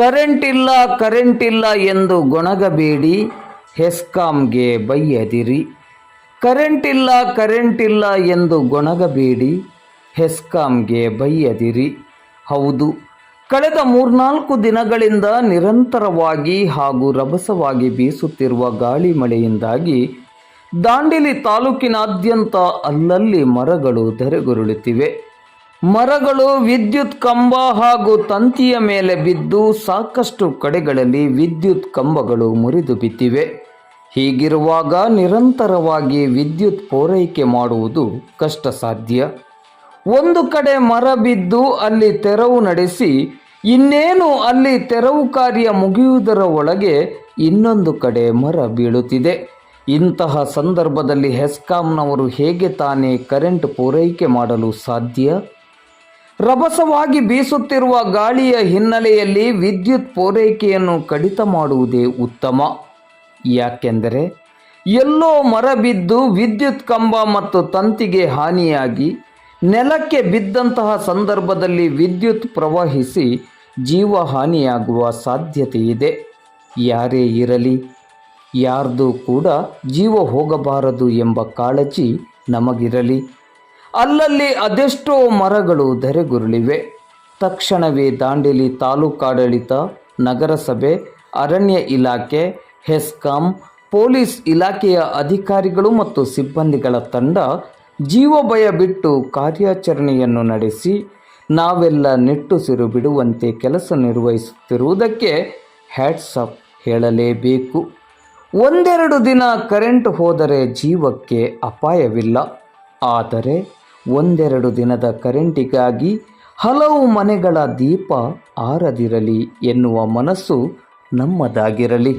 Current ಇಲ್ಲ ಎಂದು ಗೊಣಗಬೇಡಿ, ಹೆಸ್ಕಾಂಗೆ ಬೈಯದಿರಿ. Current ಇಲ್ಲ ಎಂದು ಗೊಣಗಬೇಡಿ, ಹೆಸ್ಕಾಂಗೆ ಬೈಯದಿರಿ. ಹೌದು, ಕಳೆದ 3-4 ದಿನಗಳಿಂದ ನಿರಂತರವಾಗಿ ಹಾಗೂ ರಭಸವಾಗಿ ಬೀಸುತ್ತಿರುವ ಗಾಳಿ ಮಳೆಯಿಂದಾಗಿ ದಾಂಡೇಲಿ ತಾಲೂಕಿನಾದ್ಯಂತ ಅಲ್ಲಲ್ಲಿ ಮರಗಳು ಧರೆಗುರುಳುತ್ತಿವೆ. ಮರಗಳು ವಿದ್ಯುತ್ ಕಂಬ ಹಾಗೂ ತಂತಿಯ ಮೇಲೆ ಬಿದ್ದು ಸಾಕಷ್ಟು ಕಡೆಗಳಲ್ಲಿ ವಿದ್ಯುತ್ ಕಂಬಗಳು ಮುರಿದು ಬಿದ್ದಿವೆ. ಹೀಗಿರುವಾಗ ನಿರಂತರವಾಗಿ ವಿದ್ಯುತ್ ಪೂರೈಕೆ ಮಾಡುವುದು ಕಷ್ಟ ಸಾಧ್ಯ. ಒಂದು ಕಡೆ ಮರ ಬಿದ್ದು ಅಲ್ಲಿ ತೆರವು ನಡೆಸಿ ಇನ್ನೇನು ಅಲ್ಲಿ ತೆರವು ಕಾರ್ಯ ಮುಗಿಯುವುದರ ಒಳಗೆ ಇನ್ನೊಂದು ಕಡೆ ಮರ ಬೀಳುತ್ತಿದೆ. ಇಂತಹ ಸಂದರ್ಭದಲ್ಲಿ ಹೆಸ್ಕಾಂನವರು ಹೇಗೆ ತಾನೇ ಕರೆಂಟ್ ಪೂರೈಕೆ ಮಾಡಲು ಸಾಧ್ಯ? ರಭಸವಾಗಿ ಬೀಸುತ್ತಿರುವ ಗಾಳಿಯ ಹಿನ್ನೆಲೆಯಲ್ಲಿ ವಿದ್ಯುತ್ ಪೂರೈಕೆಯನ್ನು ಕಡಿತ ಮಾಡುವುದೇ ಉತ್ತಮ. ಯಾಕೆಂದರೆ ಎಲ್ಲೋ ಮರ ಬಿದ್ದು ವಿದ್ಯುತ್ ಕಂಬ ಮತ್ತು ತಂತಿಗೆ ಹಾನಿಯಾಗಿ ನೆಲಕ್ಕೆ ಬಿದ್ದಂತಹ ಸಂದರ್ಭದಲ್ಲಿ ವಿದ್ಯುತ್ ಪ್ರವಹಿಸಿ ಜೀವ ಹಾನಿಯಾಗುವ ಸಾಧ್ಯತೆ ಇದೆ. ಯಾರೇ ಇರಲಿ, ಯಾರ್ದು ಕೂಡ ಜೀವ ಹೋಗಬಾರದು ಎಂಬ ಕಾಳಜಿ ನಮಗಿರಲಿ. ಅಲ್ಲಲ್ಲಿ ಅದೆಷ್ಟೋ ಮರಗಳು ಧರೆಗುರುಳಿವೆ. ತಕ್ಷಣವೇ ದಾಂಡೇಲಿ ತಾಲೂಕಾಡಳಿತ, ನಗರಸಭೆ, ಅರಣ್ಯ ಇಲಾಖೆ, ಹೆಸ್ಕಾಂ, ಪೊಲೀಸ್ ಇಲಾಖೆಯ ಅಧಿಕಾರಿಗಳು ಮತ್ತು ಸಿಬ್ಬಂದಿಗಳ ತಂಡ ಜೀವಭಯ ಬಿಟ್ಟು ಕಾರ್ಯಾಚರಣೆಯನ್ನು ನಡೆಸಿ ನಾವೆಲ್ಲ ನಿಟ್ಟುಸಿರು ಬಿಡುವಂತೆ ಕೆಲಸ ನಿರ್ವಹಿಸುತ್ತಿರುವುದಕ್ಕೆ ಹ್ಯಾಟ್ಸ್ ಆಫ್ ಹೇಳಲೇಬೇಕು. 1-2 ದಿನ ಕರೆಂಟ್ ಹೋದರೆ ಜೀವಕ್ಕೆ ಅಪಾಯವಿಲ್ಲ. ಆದರೆ 1-2 ದಿನದ ಕರೆಂಟಿಗಾಗಿ ಹಲವು ಮನೆಗಳ ದೀಪ ಆರದಿರಲಿ ಎನ್ನುವ ಮನಸ್ಸು ನಮ್ಮದಾಗಿರಲಿ.